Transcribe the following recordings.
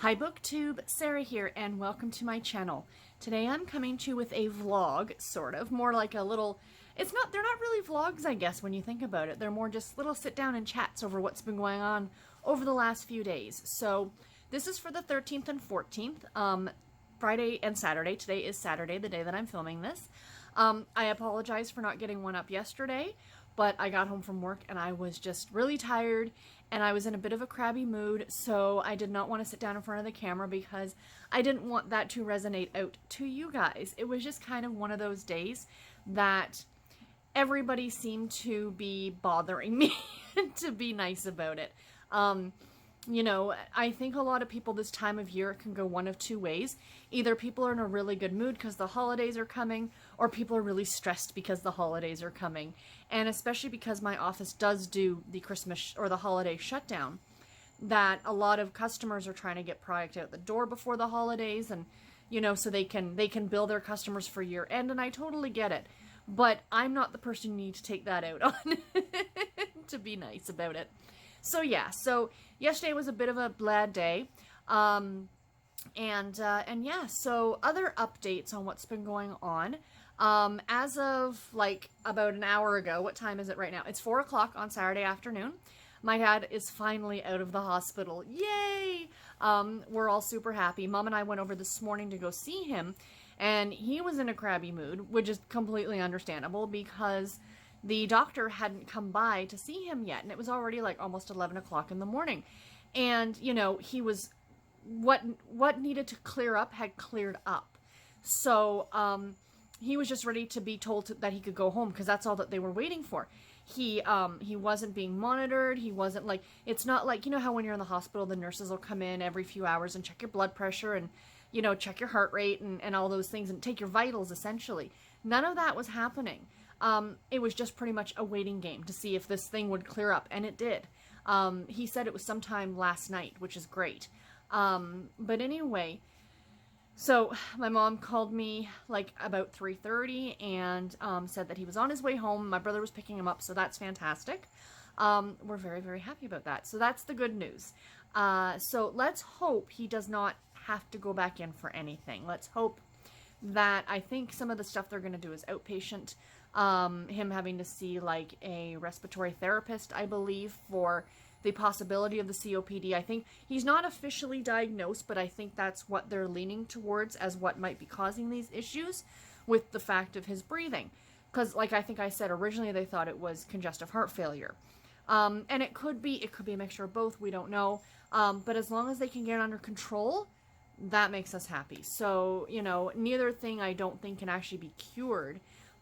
Hi BookTube, Sarah here, and welcome to my channel. Today I'm coming to you with a vlog, sort of, more like a little, they're not really vlogs, I guess, when you think about it. They're more just little sit down and chats over what's been going on over the last few days. So this is for the 13th and 14th, Friday and Saturday. Today is Saturday, the day that I'm filming this. I apologize for not getting one up yesterday, but I got home from work and I was just really tired and I was in a bit of a crabby mood, so I did not want to sit down in front of the camera because I didn't want that to resonate out to you guys. It was just kind of one of those days that everybody seemed to be bothering me, to be nice about it. You know, I think a lot of people this time of year can go one of two ways. Either people are in a really good mood because the holidays are coming, or people are really stressed because the holidays are coming. And especially because my office does do the Christmas or the holiday shutdown, that a lot of customers are trying to get product out the door before the holidays, and you know, so they can bill their customers for year end, and I totally get it. But I'm not the person you need to take that out on, to be nice about it. So yeah, so yesterday was a bit of a bad day, and yeah, so other updates on what's been going on. As of like about an hour ago, what time is it right now? It's 4 o'clock on Saturday afternoon. My dad is finally out of the hospital. Yay! We're all super happy. Mom and I went over this morning to go see him, and he was in a crabby mood, which is completely understandable because the doctor hadn't come by to see him yet, and it was already like almost 11 o'clock in the morning. And, you know, he was, what needed to clear up had cleared up. So, he was just ready to be told that he could go home because that's all that they were waiting for. He wasn't being monitored. He wasn't like, it's not like, you know how when you're in the hospital, the nurses will come in every few hours and check your blood pressure and, you know, check your heart rate and all those things and take your vitals, essentially. None of that was happening. It was just pretty much a waiting game to see if this thing would clear up, and it did. He said it was sometime last night, which is great. But anyway, so my mom called me like about 3:30 and said that he was on his way home. My brother was picking him up, so that's fantastic. We're very, very happy about that. So that's the good news. So let's hope he does not have to go back in for anything. Let's hope that, I think some of the stuff they're going to do is outpatient. Him having to see like a respiratory therapist, I believe, for the possibility of the COPD. I think he's not officially diagnosed, but I think that's what they're leaning towards as what might be causing these issues with the fact of his breathing. Because like I think I said, originally they thought it was congestive heart failure. And it could be a mixture of both, we don't know. But as long as they can get it under control, that makes us happy. So, you know, neither thing I don't think can actually be cured,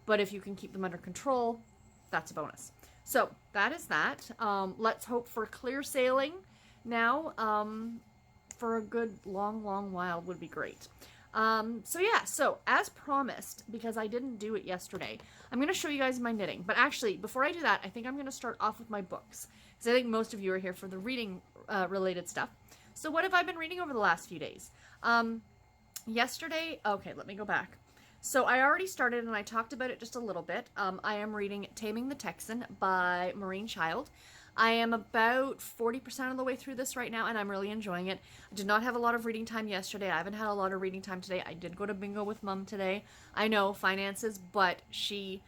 but if you can keep them under control, that's a bonus. So that is that. Let's hope for clear sailing now, for a good long while would be great. So yeah, so as promised, because I didn't do it yesterday, I'm going to show you guys my knitting. But actually, before I do that, I think I'm going to start off with my books, because I think most of you are here for the reading related stuff. So what have I been reading over the last few days? Yesterday, okay, let me go back. So I already started and I talked about it just a little bit. I am reading Taming the Texan by Maureen Child. I am about 40% of the way through this right now and I'm really enjoying it. I did not have a lot of reading time yesterday. I haven't had a lot of reading time today. I did go to bingo with Mom today. I know, finances, but she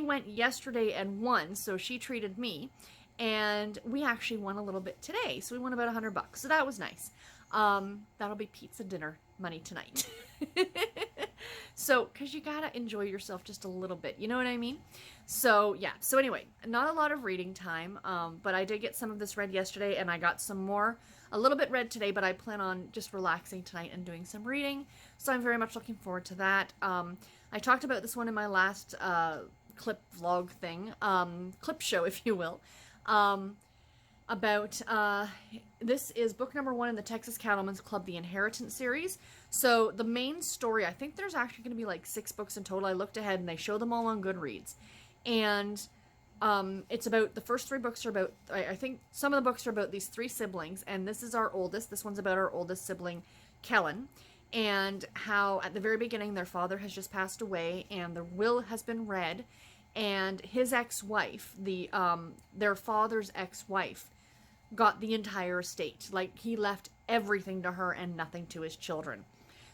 went yesterday and won, so she treated me. And we actually won a little bit today. So we won about $100. So that was nice. That'll be pizza dinner money tonight. So, because you gotta enjoy yourself just a little bit, you know what I mean? So, yeah. So anyway, not a lot of reading time, but I did get some of this read yesterday, and I got some more, a little bit read today, but I plan on just relaxing tonight and doing some reading. So I'm very much looking forward to that. I talked about this one in my last clip vlog thing, clip show, if you will. This is book number 1 in the Texas Cattlemen's Club, the Inheritance series. So the main story, I think there's actually going to be like 6 books in total. I looked ahead and they show them all on Goodreads. And it's about, the first 3 books are about, I think some of the books are about these 3 siblings, and this is our oldest. This one's about our oldest sibling, Kellen, and how at the very beginning their father has just passed away and the will has been read, and his ex-wife, their father's ex-wife, got the entire estate. Like, he left everything to her and nothing to his children.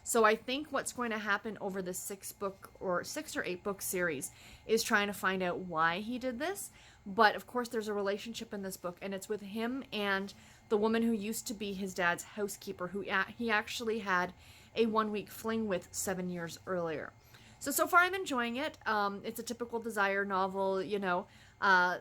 So I think what's going to happen over the 6 or 8 book series is trying to find out why he did this. But of course there's a relationship in this book, and it's with him and the woman who used to be his dad's housekeeper, who he actually had a 1-week fling with 7 years earlier. So far I'm enjoying it. It's a typical Desire novel, you know,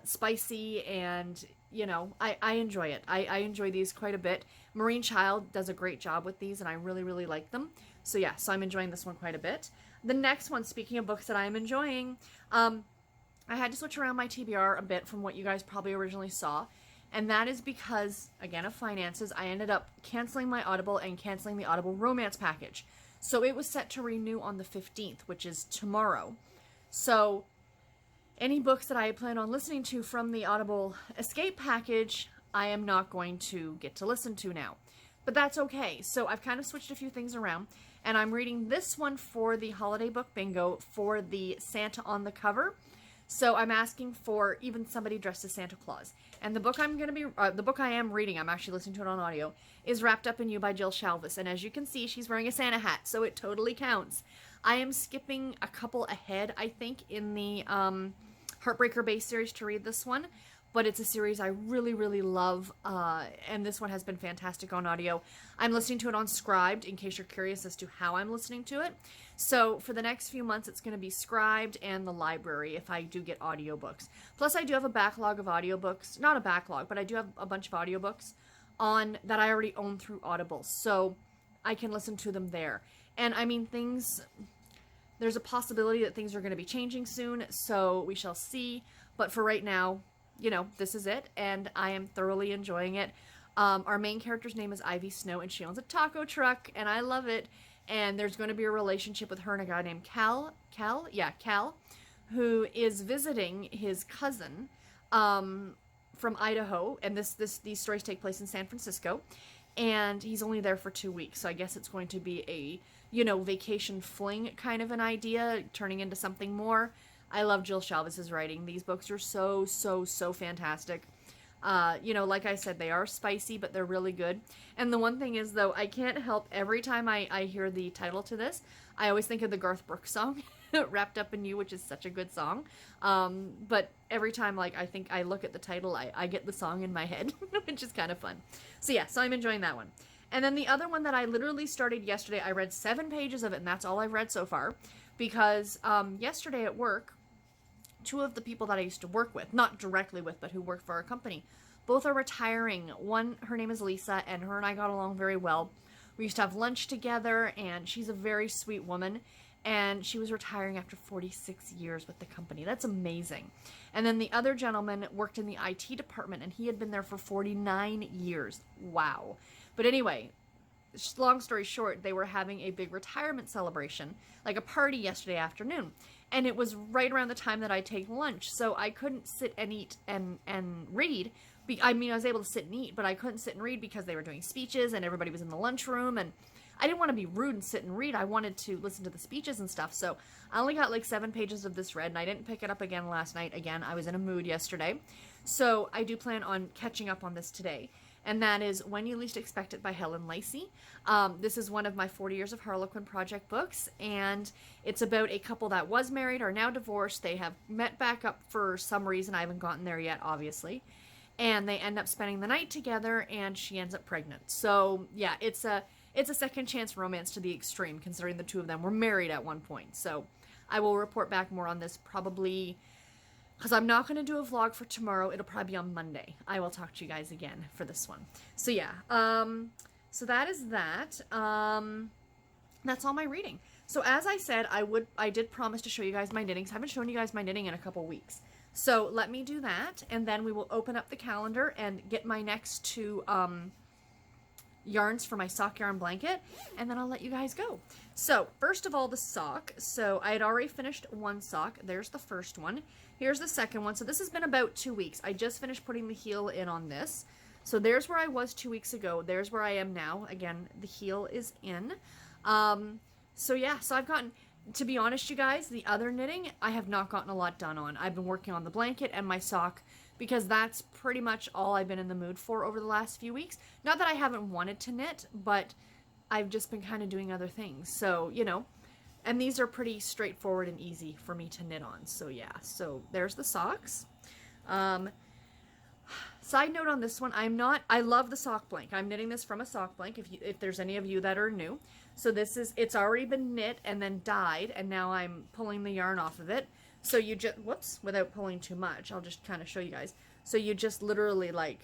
spicy, and, you know, I enjoy it. I enjoy these quite a bit. Maureen Child does a great job with these, and I really, really like them. So yeah, so I'm enjoying this one quite a bit. The next one, speaking of books that I'm enjoying, I had to switch around my TBR a bit from what you guys probably originally saw. And that is because, again, of finances, I ended up canceling my Audible and canceling the Audible romance package. So it was set to renew on the 15th, which is tomorrow. So any books that I plan on listening to from the Audible Escape package, I am not going to get to listen to now. But that's okay. So I've kind of switched a few things around, and I'm reading this one for the holiday book bingo for the Santa on the cover. So I'm asking for even somebody dressed as Santa Claus. And the book the book I am reading, I'm actually listening to it on audio, is Wrapped Up in You by Jill Shalvis. And as you can see, she's wearing a Santa hat, so it totally counts. I am skipping a couple ahead, I think, in the Heartbreaker base series to read this one. But it's a series I really, really love, and this one has been fantastic on audio. I'm listening to it on Scribed, in case you're curious as to how I'm listening to it. So for the next few months, it's going to be Scribed and the library if I do get audiobooks. Plus, I do have a backlog of audiobooks. Not a backlog, but I do have a bunch of audiobooks on that I already own through Audible. So I can listen to them there. And I mean, there's a possibility that things are going to be changing soon, so we shall see. But for right now, you know, this is it, and I am thoroughly enjoying it. Our main character's name is Ivy Snow, and she owns a taco truck, and I love it. And there's going to be a relationship with her and a guy named Cal, who is visiting his cousin from Idaho, and these stories take place in San Francisco, and he's only there for 2 weeks, so I guess it's going to be a, you know, vacation fling kind of an idea, turning into something more. I love Jill Shalvis's writing. These books are so, so, so fantastic. You know, like I said, they are spicy, but they're really good. And the one thing is, though, I can't help, every time I hear the title to this, I always think of the Garth Brooks song, Wrapped Up in You, which is such a good song. But every time, like, I look at the title, I get the song in my head, which is kind of fun. So yeah, so I'm enjoying that one. And then the other one that I literally started yesterday, I read 7 pages of it, and that's all I've read so far. Because yesterday at work, 2 of the people that I used to work with, not directly with, but who work for our company, both are retiring. One, her name is Lisa, and her and I got along very well. We used to have lunch together, and she's a very sweet woman, and she was retiring after 46 years with the company. That's amazing. And then the other gentleman worked in the IT department, and he had been there for 49 years. Wow. But anyway, long story short, they were having a big retirement celebration, like a party yesterday afternoon. And it was right around the time that I take lunch, so I couldn't sit and eat and read. I mean, I was able to sit and eat, but I couldn't sit and read because they were doing speeches and everybody was in the lunchroom, and I didn't want to be rude and sit and read. I wanted to listen to the speeches and stuff, so I only got like 7 pages of this read, and I didn't pick it up again last night. Again, I was in a mood yesterday. So I do plan on catching up on this today. And that is When You Least Expect It by Helen Lacey. This is one of my 40 Years of Harlequin Project books, and it's about a couple that was married, are now divorced. They have met back up for some reason. I haven't gotten there yet, obviously. And they end up spending the night together, and she ends up pregnant. So, yeah, it's a second chance romance to the extreme, considering the 2 of them were married at one point. So I will report back more on this probably, because I'm not going to do a vlog for tomorrow. It'll probably be on Monday. I will talk to you guys again for this one. So yeah, so that is that. That's all my reading. So as I said, I did promise to show you guys my knitting. So I haven't shown you guys my knitting in a couple weeks. So let me do that, and then we will open up the calendar and get my next 2 yarns for my sock yarn blanket, and then I'll let you guys go. So first of all, the sock. So I had already finished 1 sock. There's the first one. Here's the second one. So this has been about 2 weeks. I just finished putting the heel in on this. So there's where I was 2 weeks ago. There's where I am now. Again, the heel is in. So yeah, so I've gotten, to be honest, you guys, the other knitting, I have not gotten a lot done on. I've been working on the blanket and my sock because that's pretty much all I've been in the mood for over the last few weeks. Not that I haven't wanted to knit, but I've just been kind of doing other things. So, you know, and these are pretty straightforward and easy for me to knit on. So yeah, so there's the socks. Side note on this one, I love the sock blank. I'm knitting this from a sock blank, if there's any of you that are new. So it's already been knit and then dyed, and now I'm pulling the yarn off of it. So you just, whoops, without pulling too much, I'll just kind of show you guys. So you just literally like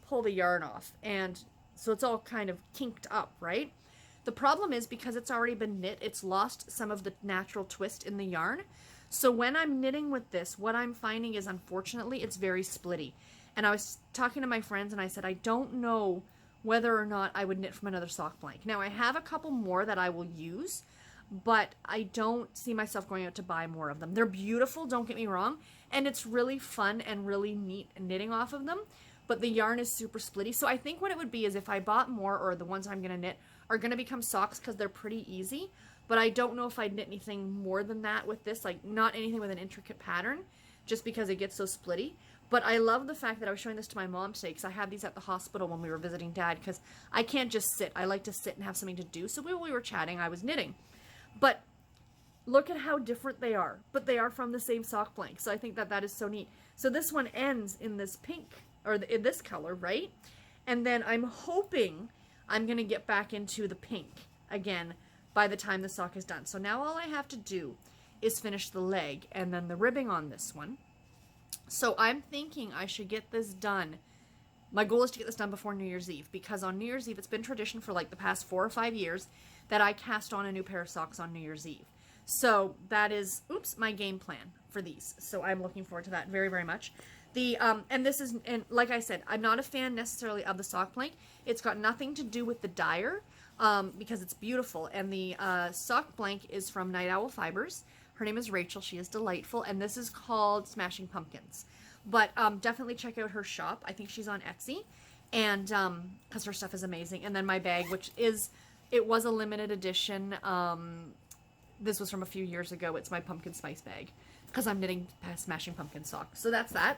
pull the yarn off, and so it's all kind of kinked up, right? The problem is, because it's already been knit, it's lost some of the natural twist in the yarn. So when I'm knitting with this, what I'm finding is, unfortunately, it's very splitty. And I was talking to my friends and I said, I don't know whether or not I would knit from another sock blank. Now, I have a couple more that I will use, but I don't see myself going out to buy more of them. They're beautiful, don't get me wrong, and it's really fun and really neat knitting off of them, but the yarn is super splitty. So I think what it would be is, if I bought more, or the ones I'm going to knit are going to become socks because they're pretty easy, but I don't know if I'd knit anything more than that with this, like not anything with an intricate pattern, just because it gets so splitty. But I love the fact that I was showing this to my mom today, because I had these at the hospital when we were visiting Dad, because I can't just sit. I like to sit and have something to do. So while we were chatting, I was knitting. But look at how different they are. But they are from the same sock blank. So I think that that is so neat. So this one ends in this pink, or in this color, right? And then I'm hoping I'm going to get back into the pink again by the time the sock is done. So now all I have to do is finish the leg and then the ribbing on this one. So I'm thinking I should get this done. My goal is to get this done before New Year's Eve, because on New Year's Eve, it's been tradition for like the past 4 or 5 years that I cast on a new pair of socks on New Year's Eve. So that is, oops, my game plan for these. So I'm looking forward to that very, very much. And this is, and like I said, I'm not a fan necessarily of the sock blank. It's got nothing to do with the dyer, because it's beautiful. And the sock blank is from Night Owl Fibers. Her name is Rachel. She is delightful. And this is called Smashing Pumpkins. But definitely check out her shop. I think she's on Etsy. And because her stuff is amazing. And then my bag, which is, it was a limited edition. This was from a few years ago. It's my pumpkin spice bag, because I'm knitting Smashing Pumpkin socks. So that's that.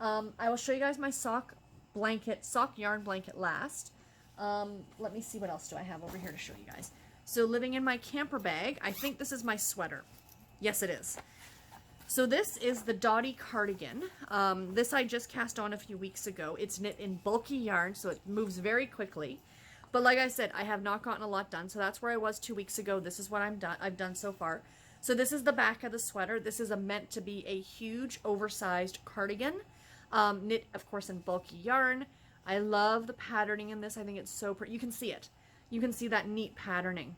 I will show you guys my sock yarn blanket last. Let me see, what else do I have over here to show you guys. So living in my camper bag, I think this is my sweater. Yes, it is. So this is the Dottie cardigan. This I just cast on a few weeks ago. It's knit in bulky yarn, so it moves very quickly. But like I said, I have not gotten a lot done, so that's where I was 2 weeks ago. This is what I've done so far. So this is the back of the sweater. This is meant to be a huge, oversized cardigan, knit, of course, in bulky yarn. I love the patterning in this. I think it's so pretty. You can see it. You can see that neat patterning.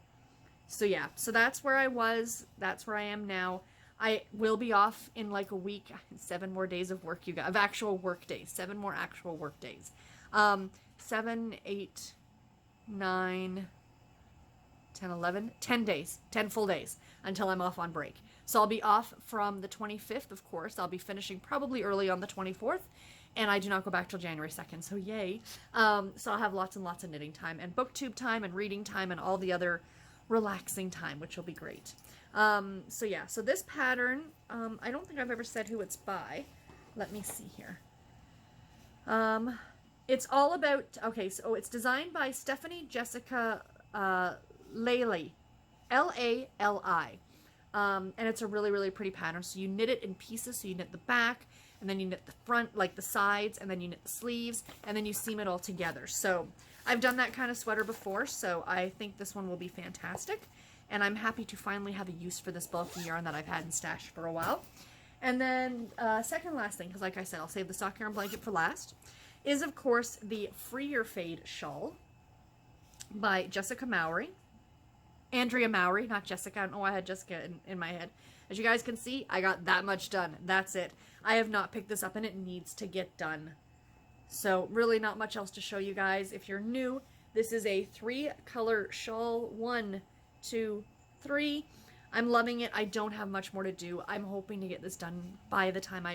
So yeah, so that's where I was. That's where I am now. I will be off in like a week. 7 more days of work, you guys, of actual work days. 7 more actual work days. 7, 8, 9, 10, 11, 10 days, 10 full days until I'm off on break. So I'll be off from the 25th, of course. I'll be finishing probably early on the 24th, and I do not go back till January 2nd, so yay. So I'll have lots and lots of knitting time and booktube time and reading time and all the other relaxing time, which will be great. So yeah, so this pattern, I don't think I've ever said who it's by. Let me see here. It's all about, okay, so it's designed by Stephanie Jessica Laley, L-A-L-I. And it's a really, really pretty pattern. So you knit it in pieces. So you knit the back, and then you knit the front, like the sides, and then you knit the sleeves, and then you seam it all together. So I've done that kind of sweater before, so I think this one will be fantastic. And I'm happy to finally have a use for this bulky yarn that I've had in stash for a while. And then second last thing, because like I said, I'll save the sock yarn blanket for last, is of course the Free Your Fade shawl by Jessica Mowry. Andrea Mowry, not Jessica. I don't know why I had Jessica in my head. As you guys can see, I got that much done. That's it. I have not picked this up, and it needs to get done. So really not much else to show you guys. If you're new, this is a 3-color shawl. 1, 2, 3. I'm loving it. I don't have much more to do. I'm hoping to get this done by the time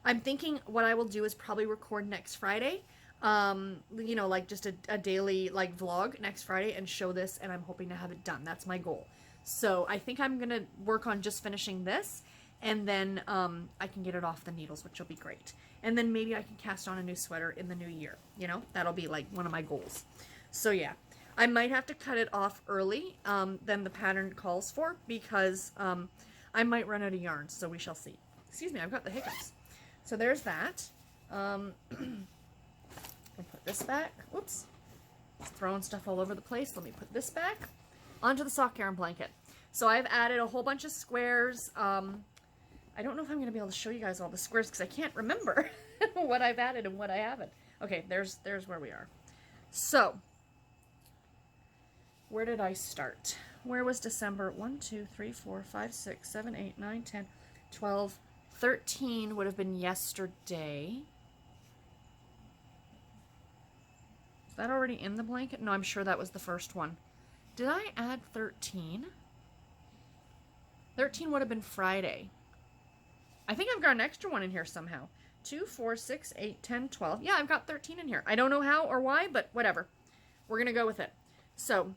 I'm thinking what I will do is probably record next Friday. You know, like just a daily like vlog next Friday and show this, and I'm hoping to have it done. That's my goal. So I think I'm gonna work on just finishing this, and then I can get it off the needles, which will be great. And then maybe I can cast on a new sweater in the new year. You know, that'll be like one of my goals. So yeah, I might have to cut it off early than the pattern calls for, because I might run out of yarn. So we shall see. Excuse me, I've got the hiccups. So there's that. I'll put this back. Whoops. Just throwing stuff all over the place. Let me put this back onto the sock yarn blanket. So I've added a whole bunch of squares. I don't know if I'm going to be able to show you guys all the squares because I can't remember what I've added and what I haven't. Okay, there's where we are. So, where did I start? Where was December? 1, 2, 3, 4, 5, 6, 7, 8, 9, 10, 12, 13 would have been yesterday. Is that already in the blanket? No, I'm sure that was the first one. Did I add 13? 13 would have been Friday. I think I've got an extra one in here somehow. 2, 4, 6, 8, 10, 12. Yeah, I've got 13 in here. I don't know how or why, but whatever. We're going to go with it. So,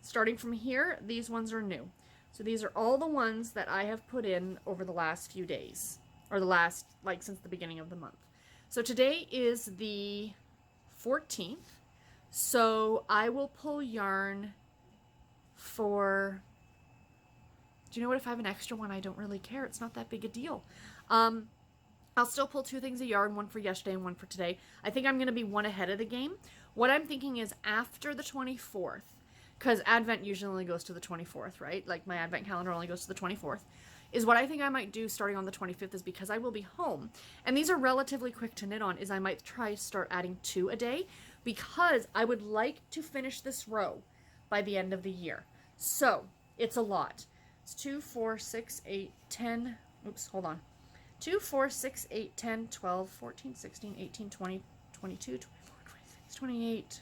starting from here, these ones are new. So these are all the ones that I have put in over the last few days. Or the last, like, since the beginning of the month. So today is the 14th. So I will pull yarn for... Do you know what? If I have an extra one, I don't really care. It's not that big a deal. I'll still pull 2 things of yarn, one for yesterday and one for today. I think I'm going to be one ahead of the game. What I'm thinking is after the 24th, because Advent usually only goes to the 24th, right? Like my Advent calendar only goes to the 24th, is what I think I might do starting on the 25th is because I will be home. And these are relatively quick to knit on, is I might try start adding 2 a day because I would like to finish this row by the end of the year. So it's a lot. It's 2, 4, 6, 8, 10. Oops, hold on. 2, 4, 6, 8, 10, 12, 14, 16, 18, 20, 22, 24, 26, 28,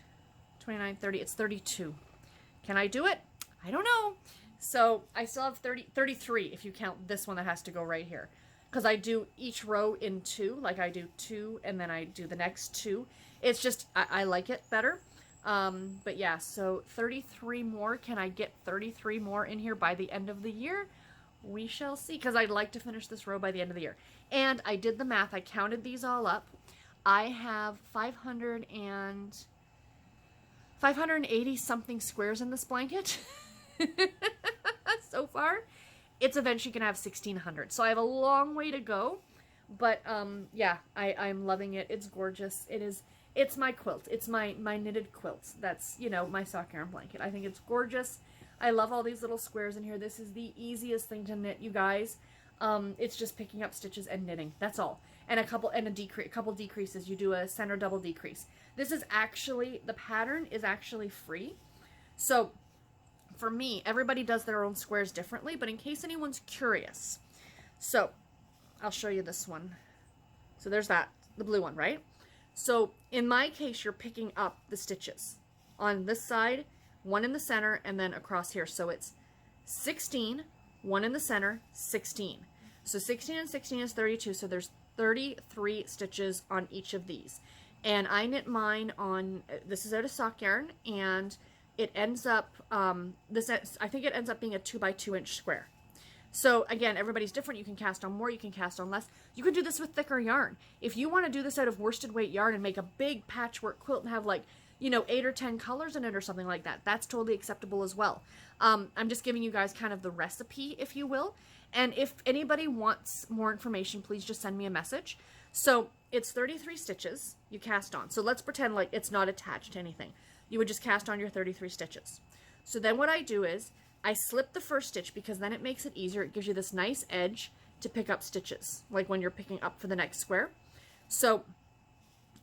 29, 30. It's 32. Can I do it? I don't know. So I still have 33 if you count this one that has to go right here. Because I do each row in 2. Like I do 2 and then I do the next 2. It's just, I like it better. But yeah, so 33 more. Can I get 33 more in here by the end of the year? We shall see, because I'd like to finish this row by the end of the year. And I did the math. I counted these all up. I have 580 something squares in this blanket so far. It's eventually gonna have 1600, so I have a long way to go, but yeah, I'm loving it. It's gorgeous. It's my quilt. It's my knitted quilt. That's, you know, my sock yarn blanket. I think it's gorgeous. I love all these little squares in here. This is the easiest thing to knit, you guys. It's just picking up stitches and knitting. That's all. And a couple decreases. You do a center double decrease. This is actually, the pattern is actually free. So for me, everybody does their own squares differently, but in case anyone's curious, so I'll show you this one. So there's that, the blue one, right? So in my case, you're picking up the stitches on this side, 1 in the center, and then across here. So it's 16, 1 in the center, 16. So 16 and 16 is 32. So there's 33 stitches on each of these. And I knit mine on, this is out of sock yarn, and it ends up, I think it ends up being a 2 by 2 inch square. So again, everybody's different. You can cast on more, you can cast on less. You can do this with thicker yarn. If you want to do this out of worsted weight yarn and make a big patchwork quilt and have, like, you know, 8 or 10 colors in it or something like that, that's totally acceptable as well. I'm just giving you guys kind of the recipe, if you will. And if anybody wants more information, please just send me a message. So it's 33 stitches you cast on. So let's pretend like it's not attached to anything. You would just cast on your 33 stitches. So then what I do is I slip the first stitch, because then it makes it easier. It gives you this nice edge to pick up stitches, like when you're picking up for the next square. So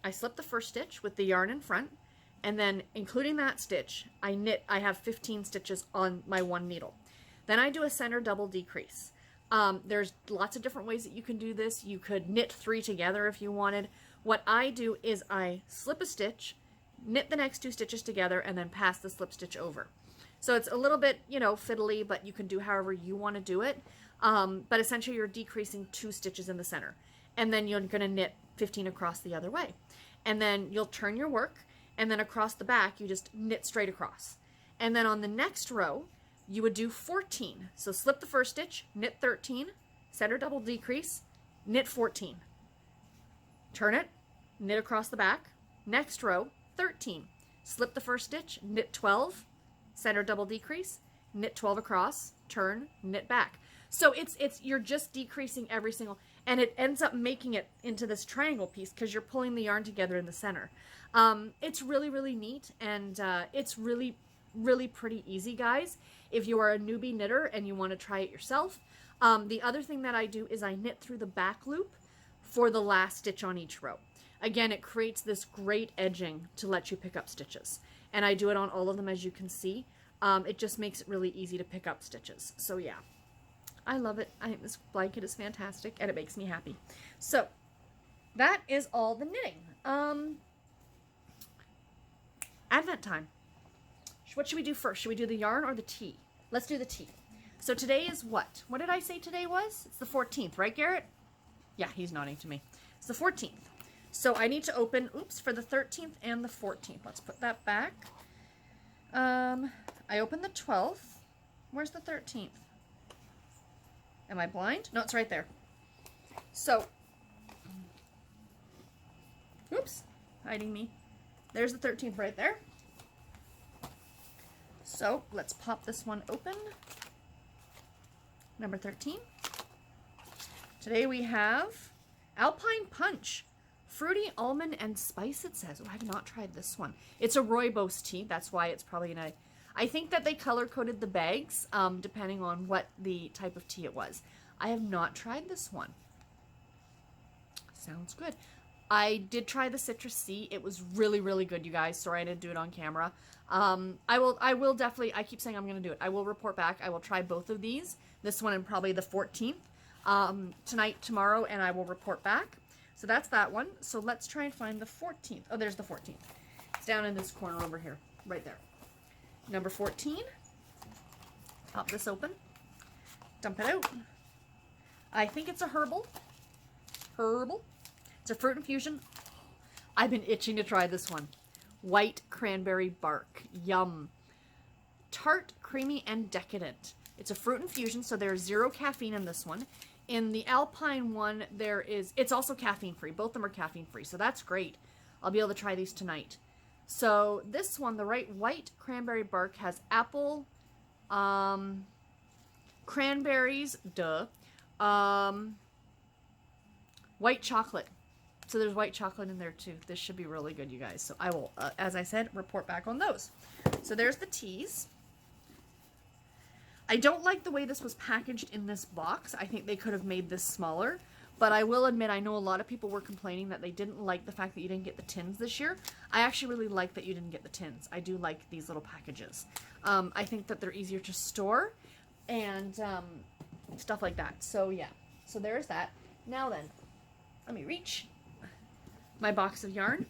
I slip the first stitch with the yarn in front, and then including that stitch, I have 15 stitches on my one needle. Then I do a center double decrease. There's lots of different ways that you can do this. You could knit 3 together if you wanted. What I do is I slip a stitch, knit the next 2 stitches together, and then pass the slip stitch over. So it's a little bit, you know, fiddly, but you can do however you want to do it. But essentially you're decreasing 2 stitches in the center. And then you're going to knit 15 across the other way. And then you'll turn your work, and then across the back you just knit straight across. And then on the next row you would do 14. So slip the first stitch, knit 13, center double decrease, knit 14. turn it, knit across the back, next row, 13. Slip the first stitch, knit 12, center double decrease, knit 12 across, turn, knit back. So it's you're just decreasing every single, and it ends up making it into this triangle piece because you're pulling the yarn together in the center. It's really, really neat, and it's really, really pretty easy, guys, if you are a newbie knitter and you want to try it yourself. The other thing that I do is I knit through the back loop for the last stitch on each row. Again, it creates this great edging to let you pick up stitches. And I do it on all of them, as you can see. It just makes it really easy to pick up stitches. So yeah, I love it. I think this blanket is fantastic and it makes me happy. So that is all the knitting. Advent time. What should we do first? Should we do the yarn or the tea? Let's do the tea. So today is what? What did I say today was? It's the 14th, right, Garrett? Yeah, he's nodding to me. It's the 14th. So I need to open, oops, for the 13th and the 14th. Let's put that back. I opened the 12th. Where's the 13th? Am I blind? No, it's right there. So, oops, hiding me. There's the 13th right there. So let's pop this one open. Number 13. Today we have Alpine Punch. Fruity almond and spice, it says. Oh, I have not tried this one. It's a rooibos tea. That's why it's probably gonna... I think that they color-coded the bags, depending on what the type of tea it was. I have not tried this one. Sounds good. I did try the Citrus Sea. It was really, really good, you guys. Sorry I didn't do it on camera. I will definitely, I keep saying I'm going to do it. I will report back. I will try both of these. This one and probably the 14th. Tonight, tomorrow, and I will report back. So that's that one. So let's try and find the 14th. Oh, there's the 14th. It's down in this corner over here. Right there. Number 14. Pop this open. Dump it out. I think it's a herbal. Herbal. It's a fruit infusion. I've been itching to try this one. White cranberry bark. Yum. Tart, creamy, and decadent. It's a fruit infusion, so there's 0 caffeine in this one. In the Alpine one, it's also caffeine free. Both of them are caffeine free, so that's great. I'll be able to try these tonight. So this one, the white cranberry bark, has apple, cranberries, white chocolate. So there's white chocolate in there too. This should be really good, you guys. So I will, as I said, report back on those. So there's the teas. I don't like the way this was packaged in this box. I think they could have made this smaller. But I will admit, I know a lot of people were complaining that they didn't like the fact that you didn't get the tins this year. I actually really like that you didn't get the tins. I do like these little packages. I think that they're easier to store and stuff like that. So yeah, so there's that. Now then, let me reach my box of yarn.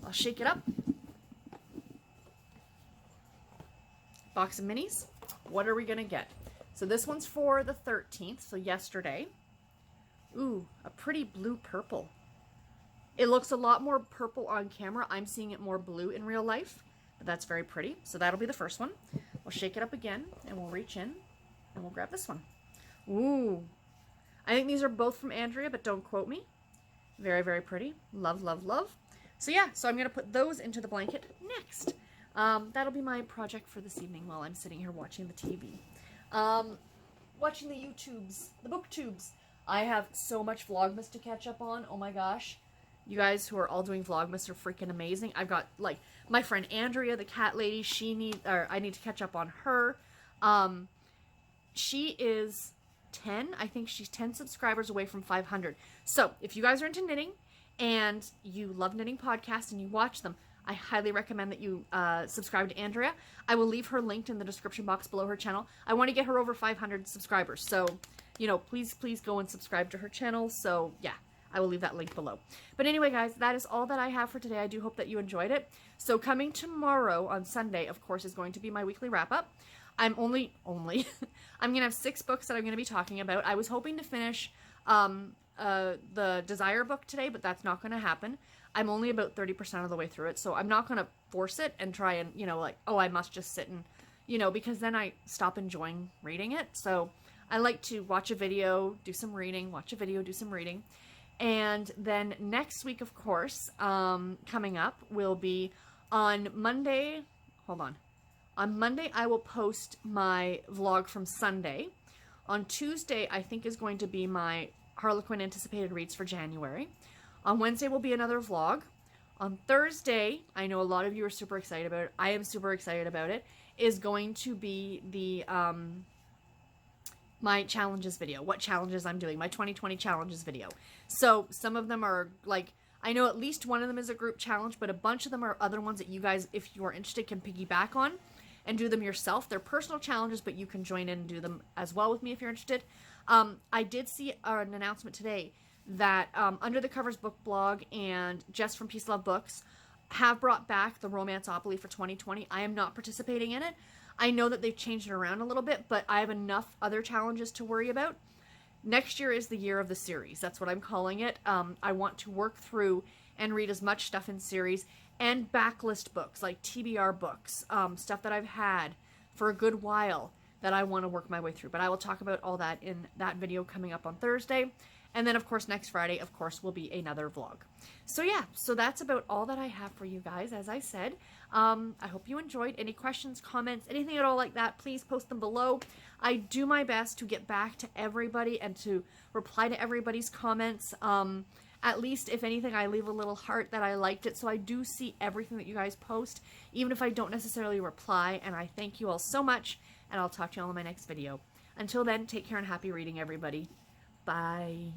I'll shake it up. Box of minis. What are we gonna get? So this one's for the 13th, so yesterday. Ooh, a pretty blue purple. It looks a lot more purple on camera. I'm seeing it more blue in real life, but that's very pretty. So that'll be the first one. We'll shake it up again, and we'll reach in, and we'll grab this one. Ooh. I think these are both from Andrea, but don't quote me. Very, very pretty. Love, love, love. So yeah, so I'm going to put those into the blanket next. That'll be my project for this evening while I'm sitting here watching the TV. Watching the YouTubes, the booktubes. I have so much Vlogmas to catch up on. Oh my gosh. You guys who are all doing Vlogmas are freaking amazing. I've got, like, my friend Andrea, the cat lady. I need to catch up on her. She is 10. I think she's 10 subscribers away from 500. So, if you guys are into knitting and you love knitting podcasts and you watch them, I highly recommend that you subscribe to Andrea. I will leave her linked in the description box below her channel. I want to get her over 500 subscribers. So, you know, please go and subscribe to her channel. So, yeah, I will leave that link below. But anyway, guys, that is all that I have for today. I do hope that you enjoyed it. So coming tomorrow on Sunday, of course, is going to be my weekly wrap-up. I'm I'm going to have 6 books that I'm going to be talking about. I was hoping to finish the Desire book today, but that's not going to happen. I'm only about 30% of the way through it, so I'm not going to force it and try and, you know, like, oh, I must just sit and, you know, because then I stop enjoying reading it. So I like to watch a video, do some reading, watch a video, do some reading. And then next week, of course, coming up will be on Monday. Hold on. On Monday, I will post my vlog from Sunday. On Tuesday, I think is going to be my Harlequin anticipated reads for January. On Wednesday will be another vlog. On Thursday, I know a lot of you are super excited about it. I am super excited about it. Is going to be the my challenges video. What challenges I'm doing. My 2020 challenges video. So some of them are like, I know at least one of them is a group challenge, but a bunch of them are other ones that you guys, if you are interested, can piggyback on and do them yourself. They're personal challenges, but you can join in and do them as well with me if you're interested. I did see an announcement today that Under the Covers book blog and Jess from Peace Love Books have brought back the Romanceopoly for 2020. I am not participating in it. I know that they've changed it around a little bit, but I have enough other challenges to worry about. Next year is the year of the series. That's what I'm calling it. I want to work through and read as much stuff in series and backlist books, like TBR books, stuff that I've had for a good while that I want to work my way through. But I will talk about all that in that video coming up on Thursday. And then, of course, next Friday, of course, will be another vlog. So, yeah, so that's about all that I have for you guys, as I said. I hope you enjoyed. Any questions, comments, anything at all like that, please post them below. I do my best to get back to everybody and to reply to everybody's comments. At least, if anything, I leave a little heart that I liked it. So I do see everything that you guys post, even if I don't necessarily reply. And I thank you all so much, and I'll talk to you all in my next video. Until then, take care and happy reading, everybody. Bye.